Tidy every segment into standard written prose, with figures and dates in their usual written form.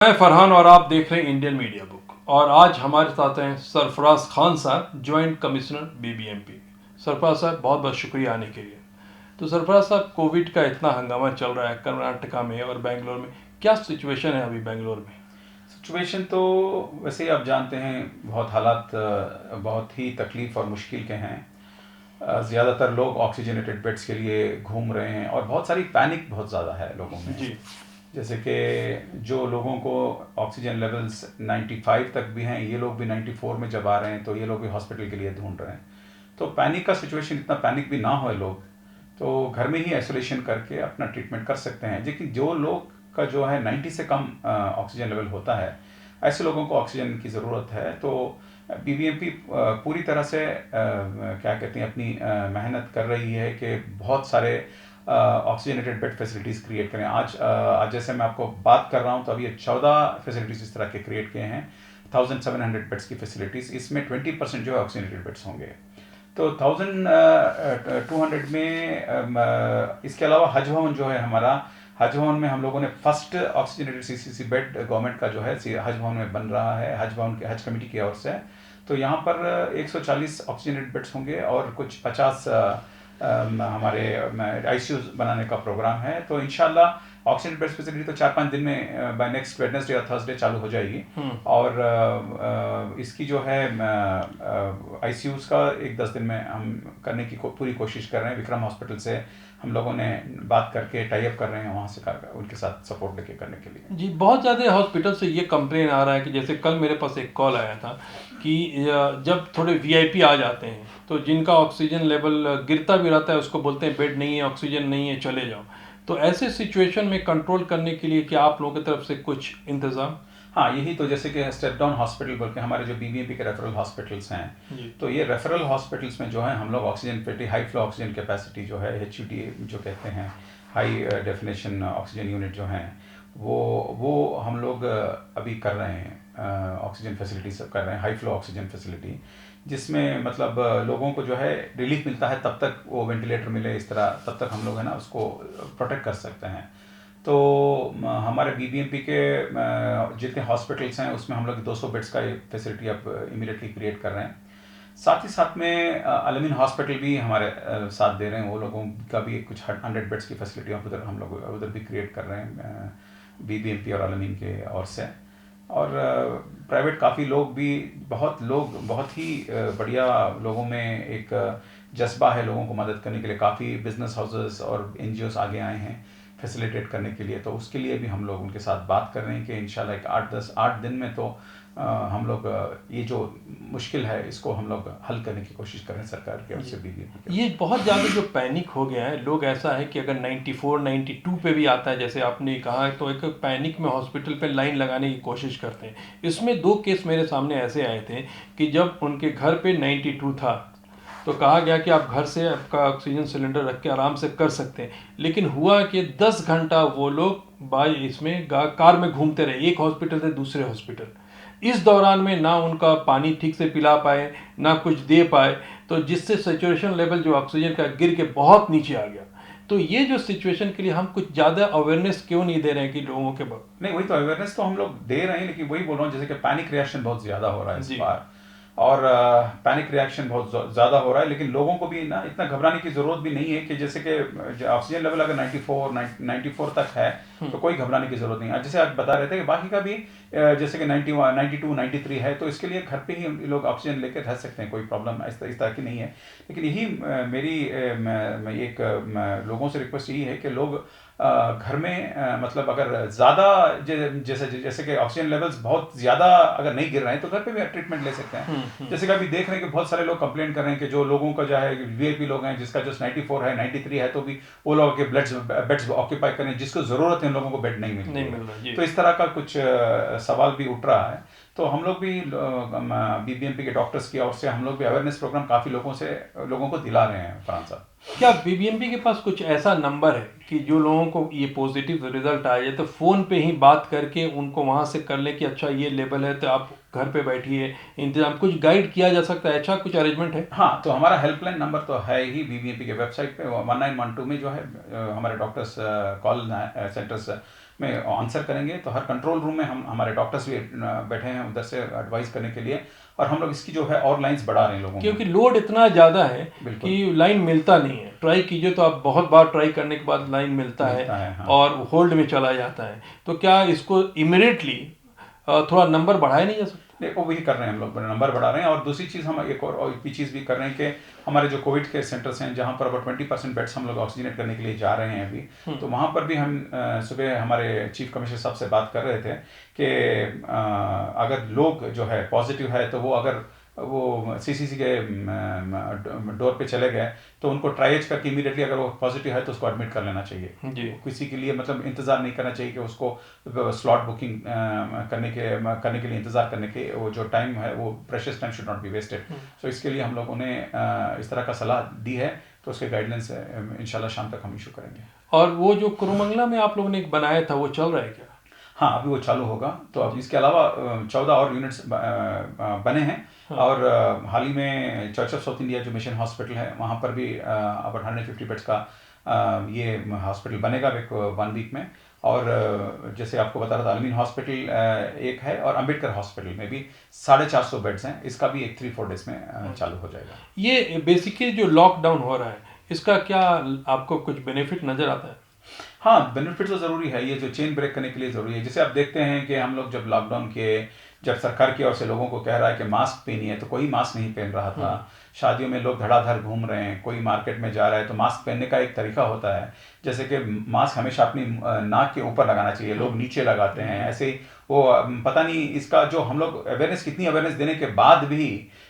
मैं फरहान और आप देख रहे हैं इंडियन मीडिया बुक। और आज हमारे साथ हैं सरफराज खान साहब, जॉइंट कमिश्नर बीबीएमपी। सरफराज साहब, बहुत बहुत शुक्रिया आने के लिए। तो सरफराज साहब, कोविड का इतना हंगामा चल रहा है कर्नाटका में और बेंगलोर में, क्या सिचुएशन है अभी बेंगलोर में? सिचुएशन तो वैसे ही आप जानते हैं, बहुत हालात बहुत ही तकलीफ और मुश्किल के हैं। ज़्यादातर लोग ऑक्सीजनेटेड बेड्स के लिए घूम रहे हैं और बहुत सारी पैनिक बहुत ज़्यादा है लोगों में। जी। जैसे कि जो लोगों को ऑक्सीजन लेवल्स 95 तक भी हैं, ये लोग भी 94 में जब आ रहे हैं तो ये लोग भी हॉस्पिटल के लिए ढूंढ रहे हैं। तो पैनिक का सिचुएशन, इतना पैनिक भी ना हो लोग, तो घर में ही आइसोलेशन करके अपना ट्रीटमेंट कर सकते हैं। लेकिन जो लोग का जो है 90 से कम ऑक्सीजन लेवल होता है, ऐसे लोगों को ऑक्सीजन की ज़रूरत है। तो बीबीएमपी पूरी तरह से क्या कहते हैं, अपनी मेहनत कर रही है कि बहुत सारे ऑक्सीजनेटेड बेड फैसिलिटीज़ क्रिएट करें। आज जैसे मैं आपको बात कर रहा हूँ तो अभी 14 फैसिलिटीज़ इस तरह के क्रिएट किए हैं, 1700 बेड्स की फैसिलिटीज़। इसमें 20% जो है ऑक्सीजनेटेड बेड्स होंगे। तो 1200 में इसके अलावा हज भवन जो है हमारा, हज भवन में हम लोगों ने first oxygenated CCC bed government का जो है हज भवन में बन रहा है, हज भवन के हज कमेटी की ओर से। तो यहाँ पर 140 ऑक्सीजनेटेड बेड्स होंगे और कुछ 50 हमारे आईसीयू बनाने का प्रोग्राम है। तो इंशाल्लाह ऑक्सीजन बेड फैसिलिटी तो 4-5 दिन में बाय नेक्स्ट वेडनेसडे या थर्सडे चालू हो जाएगी। और इसकी जो है आईसीयूज का 1-10 दिन में हम करने की पूरी कोशिश कर रहे हैं। विक्रम हॉस्पिटल से हम लोगों ने बात करके टाई अप कर रहे हैं, वहाँ से उनके साथ सपोर्ट लेके करने के लिए। जी, बहुत ज़्यादा हॉस्पिटल से ये कंप्लेन आ रहा है कि जैसे कल मेरे पास एक कॉल आया था कि जब थोड़े वीआईपी आ जाते हैं तो जिनका ऑक्सीजन लेवल गिरता भी रहता है उसको बोलते हैं बेड नहीं है, ऑक्सीजन नहीं है, चले जाओ। तो ऐसे सिचुएशन में कंट्रोल करने के लिए क्या आप लोगों की तरफ से कुछ इंतज़ाम? हाँ, यही तो, जैसे कि स्टेप डाउन हॉस्पिटल बोल के हमारे जो बीबीएमपी के रेफरल हॉस्पिटल्स हैं, जी। तो ये रेफरल हॉस्पिटल्स में जो है हम लोग ऑक्सीजन पेटी, हाई फ्लो ऑक्सीजन कैपेसिटी जो है, HUD जो कहते हैं, हाई डेफिनेशन ऑक्सीजन यूनिट जो हैं, वो हम लोग अभी कर रहे हैं, ऑक्सीजन फैसिलिटी सब कर रहे हैं, हाई फ्लो ऑक्सीजन फैसिलिटी, जिसमें मतलब लोगों को जो है रिलीफ मिलता है, तब तक वो वेंटिलेटर मिले इस तरह, तब तक हम लोग है ना उसको प्रोटेक्ट कर सकते हैं। तो हमारे बीबीएमपी के जितने हॉस्पिटल्स हैं उसमें हम लोग 200 बेड्स का फैसिलिटी अब इमीडिएटली क्रिएट कर रहे हैं। साथ ही साथ में अलमीन हॉस्पिटल भी हमारे साथ दे रहे हैं, वो लोगों का भी कुछ 100 बेड्स की फैसिलिटी उधर हम लोग उधर भी क्रिएट कर रहे हैं, बीबीएमपी और अलमीन के ओर से। और प्राइवेट काफ़ी लोग भी, बहुत ही बढ़िया लोगों में एक जज्बा है लोगों को मदद करने के लिए। काफ़ी बिजनेस हाउसेस और एनजीओस आगे आए हैं फैसिलिटेट करने के लिए। तो उसके लिए भी हम लोग उनके साथ बात कर रहे हैं कि इंशाल्लाह एक 8 दिन में तो हम लोग ये जो मुश्किल है इसको हम लोग हल करने की कोशिश कर रहे हैं सरकार की ओर से, बीबीएमपी की ओर से। ये बहुत ज़्यादा जो पैनिक हो गया है, लोग ऐसा है कि अगर 94 92 पे भी आता है जैसे आपने कहा, तो एक पैनिक में हॉस्पिटल पे लाइन लगाने की कोशिश करते हैं। इसमें 2 केस मेरे सामने ऐसे आए थे कि जब उनके घर पे 92 था तो कहा गया कि आप घर से आपका ऑक्सीजन सिलेंडर रख के आराम से कर सकते हैं, लेकिन हुआ कि 10 घंटा वो लोग कार में घूमते रहे, एक हॉस्पिटल से दूसरे हॉस्पिटल। इस दौरान में ना उनका पानी ठीक से पिला पाए, ना कुछ दे पाए, तो जिससे सेचुरेशन लेवल जो ऑक्सीजन का गिर के बहुत नीचे आ गया। तो ये जो सिचुएशन के लिए हम कुछ ज़्यादा अवेयरनेस क्यों नहीं दे रहे हैं कि लोगों के नहीं, वही तो अवेयरनेस तो हम लोग दे रहे हैं, लेकिन वही बोल रहा हूँ, जैसे कि पैनिक रिएक्शन बहुत ज़्यादा हो रहा है इस जी। बार। और पैनिक रिएक्शन बहुत ज़्यादा हो रहा है, लेकिन लोगों को भी ना इतना घबराने की ज़रूरत भी नहीं है। कि जैसे कि ऑक्सीजन लेवल अगर 94 तक है तो कोई घबराने की ज़रूरत नहीं है। जैसे आप बता रहे थे कि बाकी का भी जैसे कि 91 92 93 है, तो इसके लिए घर पे ही लोग ऑक्सीजन लेकर रह सकते हैं, कोई प्रॉब्लम इस तरह की नहीं है। लेकिन यही मेरी एक लोगों से रिक्वेस्ट यही है कि लोग घर में मतलब अगर ज़्यादा जैसे जैसे कि ऑक्सीजन लेवल्स बहुत ज़्यादा अगर नहीं गिर रहे हैं तो घर पे भी ट्रीटमेंट ले सकते हैं। जैसे कि अभी देख रहे हैं कि बहुत सारे लोग कंप्लेंट कर रहे हैं कि जो लोगों का जो है वीआईपी लोग हैं, जिसका जस्ट 94 है, 93 है, तो भी वो लोग के बेड्स ऑक्यूपाई करें, जिसको ज़रूरत है उन लोगों को बेड नहीं मिल रही है। तो इस तरह का कुछ सवाल भी उठ रहा है। तो हम लोग भी बीबीएमपी के डॉक्टर्स की ओर से हम लोग भी अवेयरनेस प्रोग्राम काफ़ी लोगों को दिला रहे हैं फरहान साहब। क्या बीबीएमपी के पास कुछ ऐसा नंबर है कि जो लोगों को ये पॉजिटिव रिजल्ट आ जाए तो फ़ोन पे ही बात करके उनको वहाँ से कर ले कि अच्छा ये लेवल है तो आप घर पे बैठिए, इंतजाम कुछ गाइड किया जा सकता है, अच्छा कुछ अरेंजमेंट है? हाँ, तो हमारा हेल्पलाइन नंबर तो है ही बीबीएमपी के वेबसाइट पे, 1912 में जो है हमारे डॉक्टर्स कॉल सेंटर्स में आंसर करेंगे। तो हर कंट्रोल रूम में हम हमारे डॉक्टर्स भी बैठे हैं उधर से एडवाइस करने के लिए, और हम लोग इसकी जो है और लाइंस बढ़ा रहे हैं लोगों क्योंकि में। लोड इतना ज़्यादा है बिल्कुल कि लाइन मिलता नहीं है। ट्राई कीजिए तो आप बहुत बार ट्राई करने के बाद लाइन मिलता मिलता है है, हाँ। और होल्ड में चला जाता है। तो क्या इसको इमिडिएटली थोड़ा नंबर बढ़ाया नहीं जा सकता? देखो वही कर रहे हैं हम लोग, नंबर बढ़ा रहे हैं। और दूसरी चीज़ हम एक और भी चीज़ भी कर रहे हैं कि हमारे जो कोविड केयर सेंटर्स हैं जहाँ पर अबाउट 20% बेड्स हम लोग ऑक्सीजनेट करने के लिए जा रहे हैं अभी, तो वहाँ पर भी हम सुबह हमारे चीफ कमिश्नर साहब से बात कर रहे थे कि अगर लोग जो है पॉजिटिव है तो वो अगर वो सीसीसी के डोर पे चले गए तो उनको ट्राइएज करके इमीडिएटली अगर वो पॉजिटिव है तो उसको एडमिट कर लेना चाहिए जी। किसी के लिए, मतलब इंतज़ार नहीं करना चाहिए कि उसको स्लॉट बुकिंग करने के लिए इंतज़ार करने के वो जो टाइम है वो precious time should not be wasted. So इसके लिए हम लोगों ने इस तरह का सलाह दी है, तो उसके गाइडलाइंस इंशाल्लाह शाम तक हम इशू करेंगे। और वो जो कुरुमंगला में आप लोगों ने एक बनाया था वो चल रहा है क्या? हाँ, अभी वो चालू होगा। तो अब इसके अलावा 14 और यूनिट्स बने हैं। और हाल ही में चर्च ऑफ साउथ इंडिया जो मिशन हॉस्पिटल है वहाँ पर भी अबाउट 150 बेड्स का ये हॉस्पिटल बनेगा एक 1 वीक में। और जैसे आपको बता रहा था अलमीन हॉस्पिटल एक है, और अंबेडकर हॉस्पिटल में भी 450 बेड्स हैं, इसका भी एक 3-4 डेज में चालू हो जाएगा। ये बेसिकली जो लॉकडाउन हो रहा है इसका क्या आपको कुछ बेनिफिट नज़र आता है? हाँ, बेनिफिट तो ज़रूरी है, ये जो चेन ब्रेक करने के लिए ज़रूरी है। जैसे आप देखते हैं कि हम लोग जब लॉकडाउन के जब सरकार की ओर से लोगों को कह रहा है कि मास्क पहनिए तो कोई मास्क नहीं पहन रहा था। शादियों में लोग धड़ाधड़ घूम रहे हैं, कोई मार्केट में जा रहा है, तो मास्क पहनने का एक तरीका होता है। जैसे कि मास्क हमेशा अपनी नाक के ऊपर लगाना चाहिए, लोग नीचे लगाते हैं। ऐसे ही वो पता नहीं इसका जो हम लोग अवेयरनेस कितनी अवेयरनेस देने के बाद भी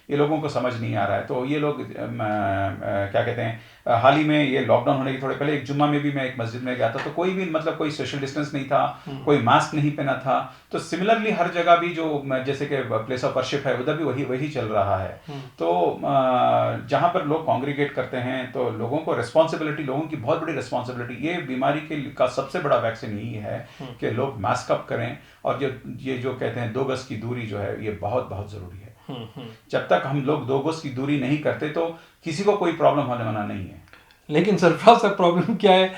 ये लोगों को समझ नहीं आ रहा है। तो ये लोग क्या कहते हैं, हाल ही में ये लॉकडाउन होने के थोड़े पहले एक जुम्मा में भी मैं एक मस्जिद में गया था, तो कोई भी मतलब कोई सोशल डिस्टेंस नहीं था, कोई मास्क नहीं पहना था। तो सिमिलरली हर जगह भी जो जैसे कि प्लेस ऑफ वर्शिप है उधर भी वही चल रहा है। तो जहाँ पर लोग कॉन्ग्रीगेट करते हैं तो लोगों को रिस्पॉन्सिबिलिटी, लोगों की बहुत बड़ी रिस्पॉन्सिबिलिटी, ये बीमारी का सबसे बड़ा वैक्सीन यही है कि लोग मास्क अप करें। और ये जो कहते हैं 2 गज की दूरी जो है ये बहुत बहुत ज़रूरी है। जब तक हम लोग 2 गज की दूरी नहीं करते तो किसी को कोई प्रॉब्लम होने वाला नहीं है। लेकिन सरफराज साहब प्रॉब्लम क्या है,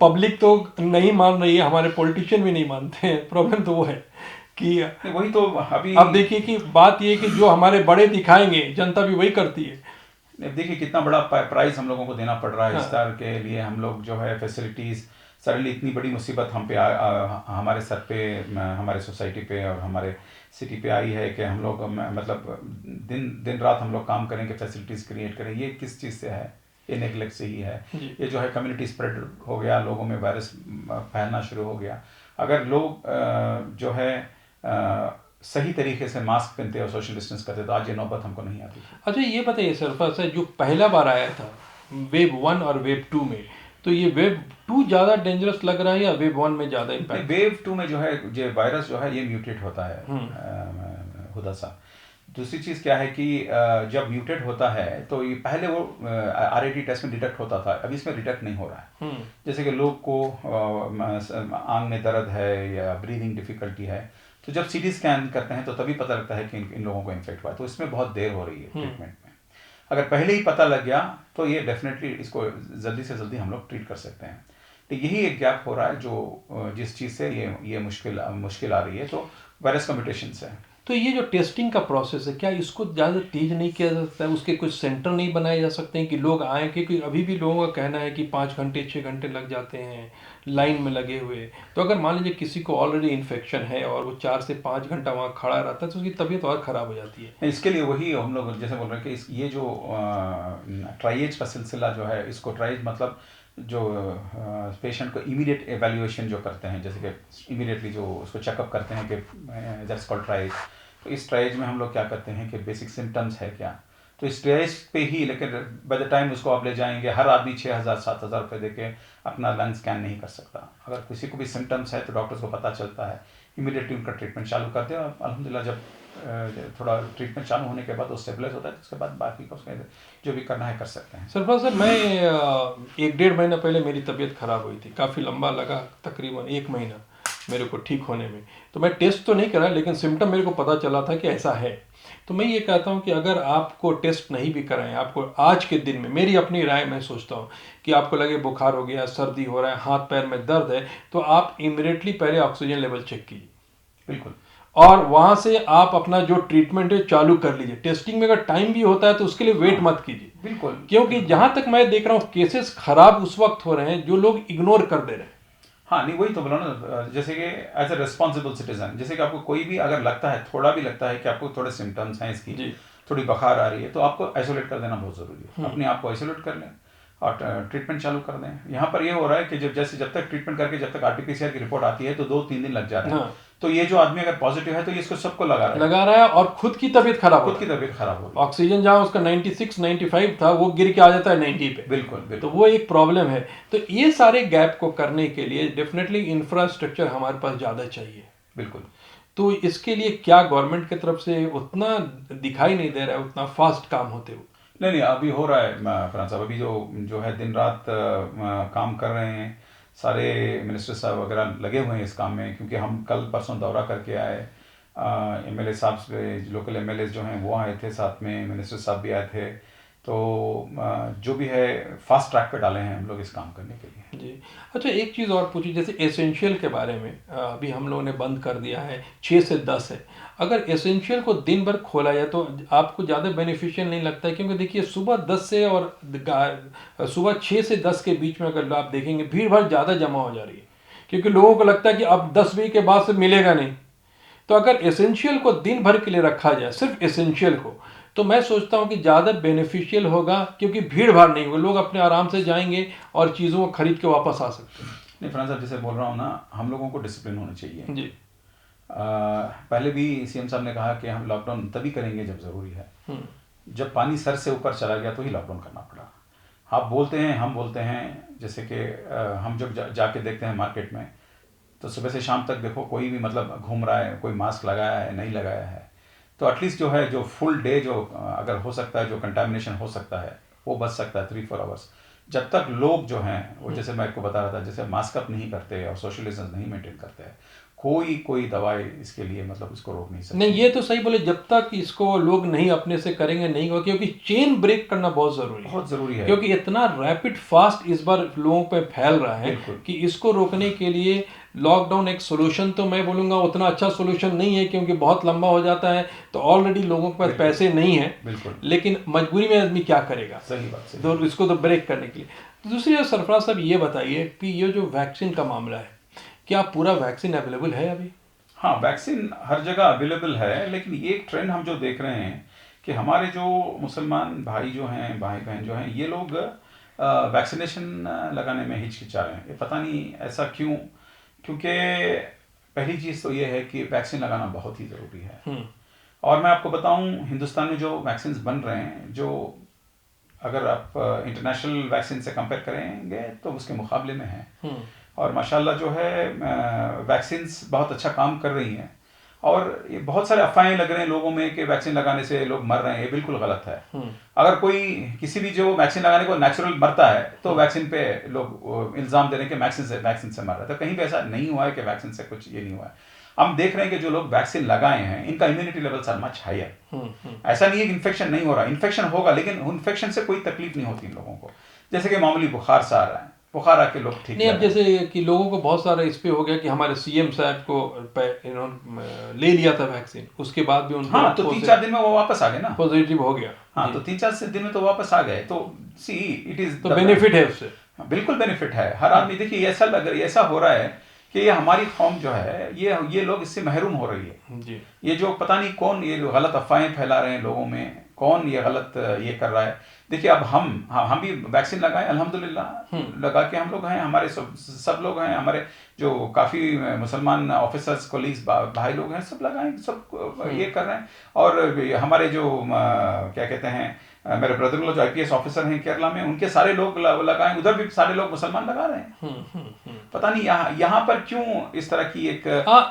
पब्लिक तो नहीं मान रही है, हमारे पॉलिटिशियन भी नहीं मानते हैं। प्रॉब्लम तो वो है कि वही तो अभी अब देखिए कि बात ये है कि जो हमारे बड़े दिखाएंगे जनता भी वही करती है। देखिए कितना बड़ा प्राइस हम लोगों को देना पड़ रहा है हाँ। इस तरह के लिए। हम लोग जो है फैसिलिटीज़ सडनली इतनी बड़ी मुसीबत हम पे हमारे सर पे, हमारे सोसाइटी पे और हमारे सिटी पे आई है कि हम लोग मतलब दिन रात हम लोग काम करें कि फैसिलिटीज़ क्रिएट करें। ये किस चीज़ से है? ये नेगलेक्ट से ही है। ये जो है कम्युनिटी स्प्रेड हो गया, लोगों में वायरस फैलना शुरू हो गया। अगर लोग जो है सही तरीके से मास्क पहनते और सोशल डिस्टेंस करते तो आज ये नौबत हमको नहीं आती। अच्छा ये बताइए सरफराज साहब, जो पहला बार आया था वेव 1 और वेव 2 में, तो ये वेव 2 ज़्यादा डेंजरस लग रहा है या वेव 1 में ज़्यादा इम्पैक्ट? वेव 2 में जो है ये वायरस जो है ये म्यूटेट होता है खुदा सा। दूसरी चीज़ क्या है कि जब म्यूटेट होता है तो ये पहले वो RAT टेस्ट में डिटेक्ट होता था, अभी इसमें डिटेक्ट नहीं हो रहा है। जैसे कि लोग को आंग में दर्द है या ब्रीदिंग डिफिकल्टी है, तो जब CT स्कैन करते हैं तो तभी पता लगता है कि इन लोगों को इन्फेक्ट हुआ है। तो इसमें बहुत देर हो रही है ट्रीटमेंट में। अगर पहले ही पता लग गया तो ये डेफिनेटली इसको जल्दी से जल्दी हम लोग ट्रीट कर सकते हैं। तो यही एक गैप हो रहा है जो जिस चीज़ से ये मुश्किल आ रही है, तो वायरस का म्यूटेशन से। तो ये जो टेस्टिंग का प्रोसेस है, क्या इसको ज़्यादा तेज नहीं किया जा सकता है? उसके कुछ सेंटर नहीं बनाए जा सकते हैं कि लोग आएँ? क्योंकि अभी भी लोगों का कहना है कि 5 घंटे 6 घंटे लग जाते हैं लाइन में लगे हुए। तो अगर मान लीजिए किसी को ऑलरेडी इन्फेक्शन है और वो 4 से 5 घंटा वहाँ खड़ा रहता है तो उसकी तबीयत और ख़राब हो जाती है। इसके लिए वही हम लोग जैसे बोल रहे हैं कि ये जो ट्राइएज का सिलसिला जो है, इसको ट्राइएज मतलब जो पेशेंट को इमीडिएट एवेल्युएशन जो करते हैं, जैसे कि इमीडिएटली जो उसको चेकअप करते हैं कि दैट्स कॉल्ड ट्राइएज। तो इस ट्राइएज में हम लोग क्या करते हैं कि बेसिक सिम्टम्स है क्या, तो इस ट्राइएज पे ही, लेकिन बाय द टाइम उसको आप ले जाएंगे, हर आदमी 6,000-7,000 रुपये दे के अपना लंग स्कैन नहीं कर सकता। अगर किसी को भी सिम्टम्स है तो डॉक्टर्स को पता चलता है, इमीडिएटली उनका ट्रीटमेंट चालू करते हैं। और अल्हम्दुलिल्लाह जब थोड़ा ट्रीटमेंट चालू होने के बाद वो स्टेबलाइज होता है तो उसके बाद बाकी को जो भी करना है कर सकते हैं। सरफराज साहब, मैं 1-1.5 महीना पहले मेरी तबीयत ख़राब हुई थी, काफ़ी लंबा लगा, तकरीबन 1 महीना। मेरे को ठीक होने में। तो मैं टेस्ट तो नहीं करा, लेकिन सिम्टम मेरे को पता चला था कि ऐसा है। तो मैं ये कहता हूँ कि अगर आपको टेस्ट नहीं भी कराएं, आपको आज के दिन में, मेरी अपनी राय मैं सोचता हूँ कि आपको लगे बुखार हो गया, सर्दी हो रहा है, हाथ पैर में दर्द है, तो आप इमीडिएटली पहले ऑक्सीजन लेवल चेक कीजिए। बिल्कुल। और वहां से आप अपना जो ट्रीटमेंट है चालू कर लीजिए। टेस्टिंग में अगर टाइम भी होता है तो उसके लिए वेट मत कीजिए। बिल्कुल। क्योंकि जहां तक मैं देख रहा हूँ केसेस खराब उस वक्त हो रहे हैं जो लोग इग्नोर कर दे रहे हैं। हाँ, नहीं वही तो बोला ना, जैसे कि एज ए रिस्पॉन्सिबल सिटीजन, जैसे कि आपको कोई भी अगर लगता है, थोड़ा भी लगता है कि आपको थोड़े सिम्टम्स हैं इसकी, जी। थोड़ी बुखार आ रही है, तो आपको आइसोलेट कर देना बहुत ज़रूरी है। अपने आप को आइसोलेट कर लें और ट्रीटमेंट चालू कर दें। यहाँ पर ये हो रहा है कि जब तक ट्रीटमेंट करके जब तक आरटीपीसीआर की रिपोर्ट आती है तो 2-3 दिन लग जा रहे हैं। हाँ। तो ये जो आदमी अगर पॉजिटिव है तो ये इसको सबको लगा रहा है और खुद की तबीयत खराब हो खुद की रहा है। तबीयत खराब हो रही है। ऑक्सीजन जहां उसका 96-95 था वो गिर के आ जाता है 90 पे। बिल्कुल, बिल्कुल। तो वो एक प्रॉब्लम है। तो ये सारे गैप को करने के लिए डेफिनेटली इंफ्रास्ट्रक्चर हमारे पास ज़्यादा चाहिए। बिल्कुल। तो इसके लिए क्या गवर्नमेंट की तरफ से उतना दिखाई नहीं दे रहा है, उतना फास्ट काम होते हुए? नहीं, अभी हो रहा है फरहान साहब, अभी जो है दिन रात काम कर रहे हैं, सारे मिनिस्टर साहब वगैरह लगे हुए हैं इस काम में, क्योंकि हम कल परसों दौरा करके आए, एमएलए साहब से, लोकल एमएलए जो हैं वो आए थे, साथ में मिनिस्टर साहब भी आए थे। तो जो भी है फास्ट ट्रैक पे डाले हैं हम लोग इस काम करने के लिए। जी। अच्छा, एक चीज़ और पूछी, जैसे एसेंशियल के बारे में अभी हम लोगों ने बंद कर दिया है, 6 से 10 है। अगर एसेंशियल को दिन भर खोला जाए तो आपको ज़्यादा बेनिफिशियल नहीं लगता है? क्योंकि देखिए सुबह 10 से और सुबह 6 से 10 के बीच में अगर आप देखेंगे भीड़ भाड़ ज़्यादा जमा हो जा रही है, क्योंकि लोगों को लगता है कि अब 10 बजे के बाद से मिलेगा नहीं। तो अगर एसेंशियल को दिन भर के लिए रखा जाए, सिर्फ एसेंशियल को, तो मैं सोचता हूं कि ज़्यादा बेनिफिशियल होगा, क्योंकि भीड़ भाड़ नहीं होगी, लोग अपने आराम से जाएंगे और चीज़ों को खरीद के वापस आ सकते हैं। नहीं फरहान साहब, जैसे बोल रहा हूँ ना, हम लोगों को डिसिप्लिन होना चाहिए जी। पहले भी सीएम साहब ने कहा कि हम लॉकडाउन तभी करेंगे जब ज़रूरी है। जब पानी सर से ऊपर चला गया तो ही लॉकडाउन करना पड़ा। आप बोलते हैं, हम बोलते हैं, जैसे कि हम जब जाके देखते हैं मार्केट में, तो सुबह से शाम तक देखो कोई भी मतलब घूम रहा है, कोई मास्क लगाया है नहीं लगाया है। तो एटलीस्ट जो है, जो फुल डे जो अगर हो सकता है, जो कंटामिनेशन हो सकता है वो बच सकता है 3-4 आवर्स। जब तक लोग जो हैं वो, जैसे मैं आपको बता रहा था, जैसे मास्क अप नहीं करते और सोशल डिस्टेंस नहीं मेंटेन करते हैं, कोई दवाई इसके लिए मतलब इसको रोक नहीं सकती। नहीं, ये तो सही बोले, जब तक इसको लोग नहीं अपने से करेंगे नहीं होगा, क्योंकि चेन ब्रेक करना बहुत ज़रूरी है। क्योंकि इतना रैपिड फास्ट इस बार लोगों पे फैल रहा है कि इसको रोकने के लिए लॉकडाउन एक सोल्यूशन, तो मैं बोलूँगा उतना अच्छा सोल्यूशन नहीं है, क्योंकि बहुत लंबा हो जाता है। तो ऑलरेडी लोगों के पास पैसे नहीं है, लेकिन मजबूरी में आदमी क्या करेगा। सही बात। तो इसको तो ब्रेक करने के लिए। दूसरी बात, सरफराज साहब ये बताइए कि ये जो वैक्सीन का मामला है, क्या पूरा वैक्सीन अवेलेबल है अभी? हाँ, वैक्सीन हर जगह अवेलेबल है, लेकिन ये एक ट्रेंड हम जो देख रहे हैं कि हमारे जो मुसलमान भाई जो हैं, भाई बहन जो हैं, ये लोग वैक्सीनेशन लगाने में हिचकिचा रहे हैं। ये पता नहीं ऐसा क्यों, क्योंकि पहली चीज़ तो ये है कि वैक्सीन लगाना बहुत ही ज़रूरी है। और मैं आपको बताऊं, हिंदुस्तान में जो वैक्सीन बन रहे हैं, जो अगर आप इंटरनेशनल वैक्सीन से कंपेयर करेंगे तो उसके मुकाबले में है। और माशाल्लाह जो है वैक्सीन्स बहुत अच्छा काम कर रही हैं। और ये बहुत सारे अफवाहें लग रहे हैं लोगों में कि वैक्सीन लगाने से लोग मर रहे हैं, ये बिल्कुल गलत है। अगर कोई किसी भी जो वैक्सीन लगाने को नेचुरल मरता है तो वैक्सीन पे लोग इल्ज़ाम दे रहे हैं कि वैक्सीन से मर रहा है। तो कहीं भी ऐसा नहीं हुआ है कि वैक्सीन से कुछ ये नहीं हुआ है। हम देख रहे हैं कि जो लोग वैक्सीन लगाए हैं इनका immunity levels are much higher. ऐसा नहीं है कि इन्फेक्शन नहीं हो रहा, इन्फेक्शन होगा, लेकिन इन्फेक्शन से कोई तकलीफ नहीं होती इन लोगों को। जैसे कि मामूली बुखार सा आ रहा है, बुखार आके लोग ठीक नहीं। अब जैसे कि लोगों को बहुत सारा इस पे हो गया कि हमारे सीएम साहब को इन्होंने ले लिया था वैक्सीन, उसके बाद भी उनको, हाँ, तो 3-4 दिन में वो वापस आ गए ना, पॉजिटिव हो गया। हाँ, तो 3-4 दिन में तो वापस आ गए। तो सी इट इज तो बेनिफिट है उससे, बिल्कुल बेनिफिट है। हर आदमी, देखिए ऐसा हो रहा है कि ये हमारी कौम जो है, ये लोग इससे महरूम हो रही है जी। ये जो पता नहीं कौन ये गलत अफवाहें फैला रहे हैं लोगों में, कौन ये गलत ये कर रहा है। देखिए अब हम भी वैक्सीन लगाए अल्हम्दुलिल्लाह, लगा के हम लोग हैं, हमारे सब लोग हैं, हमारे जो काफ़ी मुसलमान ऑफिसर्स कोलीग्स भाई लोग हैं, सब लगाए, सब ये कर रहे हैं। और हमारे जो क्या कहते हैं मेरे ब्रदर इन लॉ जो आईपीएस ऑफिसर हैं केरला में, उनके सारे लोग लगाए, उधर भी सारे लोग मुसलमान लगा रहे हैं। पता नहीं यहाँ पर क्यों इस तरह की एक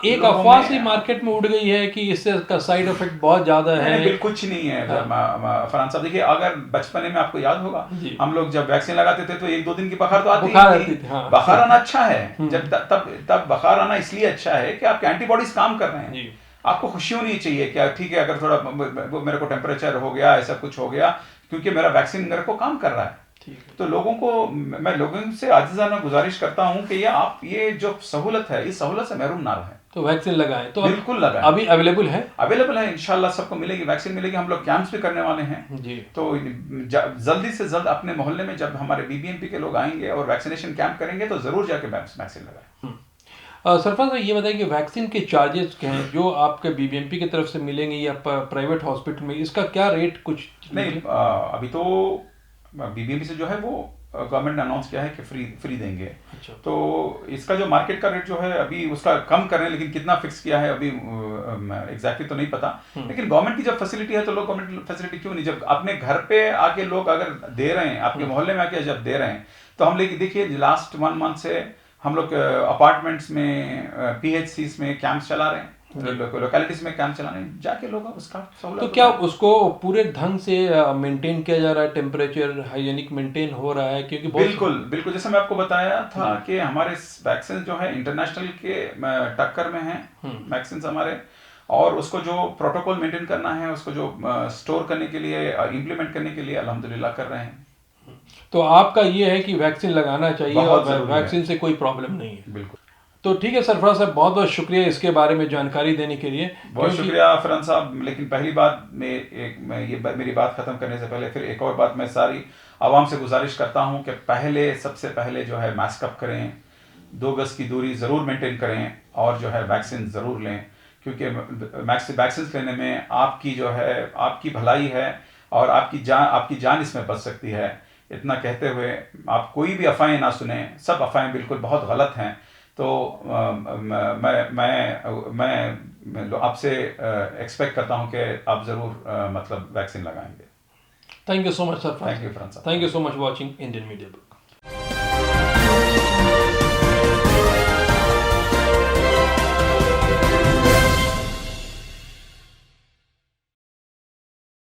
एक अफवाह सी मार्केट में उड़ गई है कि इससे का साइड इफेक्ट बहुत ज्यादा है। बिल्कुल कुछ नहीं है फरहान साहब। देखिए, अगर बचपने में आपको याद होगा, हम लोग जब वैक्सीन लगाते थे तो 1-2 दिन की बुखार तो आती थी। बुखार आना अच्छा है, जब तब बुखार आना इसलिए अच्छा है कि आपके एंटीबॉडीज काम कर रहे हैं। आपको खुशी होनी चाहिए कि ठीक है, अगर थोड़ा मेरे को टेम्परेचर हो गया, ऐसा कुछ हो गया, क्योंकि मेरा वैक्सीन मेरे को काम कर रहा है। तो लोगों को, मैं लोगों से आजिज़ाना गुजारिश करता हूं कि ये जो सहूलत है, इस सहूलत से महरूम ना रहे, तो वैक्सीन लगाएं। तो बिल्कुल लगाएं। अभी अवेलेबल है इंशाल्लाह सबको मिलेगी, वैक्सीन मिलेगी। हम लोग कैंप्स भी करने वाले हैं जी। तो जल्दी से जल्द अपने मोहल्ले में जब हमारे बीबीएमपी के लोग आएंगे और वैक्सीनेशन कैंप करेंगे तो जरूर जाके वैक्सीन लगाएं। सरफराज भाई, ये बताएं कि वैक्सीन के चार्जेस क्या हैं जो आपके बीबीएमपी की तरफ से मिलेंगे या प्राइवेट हॉस्पिटल में, इसका क्या रेट कुछ नहीं? अभी तो बीबीएमपी से जो है वो गवर्नमेंट ने अनाउंस किया है कि फ्री देंगे। अच्छा। तो इसका जो मार्केट का रेट जो है अभी उसका कम कर रहे हैं, लेकिन कितना फिक्स किया है अभी एग्जैक्टली तो नहीं पता। लेकिन गवर्नमेंट की जब फैसिलिटी है तो लोग गवर्नमेंट फैसिलिटी क्यों नहीं, जब अपने घर पे आके लोग अगर दे रहे हैं, आपके मोहल्ले में आके जब दे रहे हैं, तो हम लेकिन देखिए लास्ट 1 मंथ से हम लोग अपार्टमेंट्स में, पीएचसीज में कैंप्स चला रहे हैं, लोकेलिटीज में कैंप चलाने जाके लोग उसका सहूलत। तो क्या उसको पूरे ढंग से मेंटेन किया जा रहा है, टेम्परेचर हाइजीनिक मेंटेन हो रहा है? क्योंकि बिल्कुल जैसे मैं आपको बताया था कि हमारे वैक्सीन जो है इंटरनेशनल के टक्कर में हैं वैक्सीन हमारे, और उसको जो प्रोटोकॉल मेंटेन करना है, उसको जो स्टोर करने के लिए, इम्प्लीमेंट करने के लिए अल्हम्दुलिल्लाह कर रहे हैं। तो आपका ये है कि वैक्सीन लगाना चाहिए और वैक्सीन से कोई प्रॉब्लम नहीं है। बिल्कुल। तो ठीक है सरफराज साहब, बहुत बहुत शुक्रिया इसके बारे में जानकारी देने के लिए। बहुत शुक्रिया फरहान साहब। लेकिन पहली बात मेरी बात खत्म करने से पहले फिर एक और बात मैं सारी आवाम से गुजारिश करता हूं कि सबसे पहले जो है मास्क अप करें, 2 गज की दूरी ज़रूर मेंटेन करें, और जो है वैक्सीन ज़रूर लें, क्योंकि वैक्सीन लेने में आपकी जो है आपकी भलाई है और आपकी जान इसमें बच सकती है। इतना कहते हुए आप कोई भी अफवाहें ना सुने, सब अफवाहें बिल्कुल बहुत गलत हैं। तो मैं आपसे एक्सपेक्ट करता हूं कि आप ज़रूर मतलब वैक्सीन लगाएंगे। Thank you so much sir. Thank you friends. Thank you so much watching Indian media.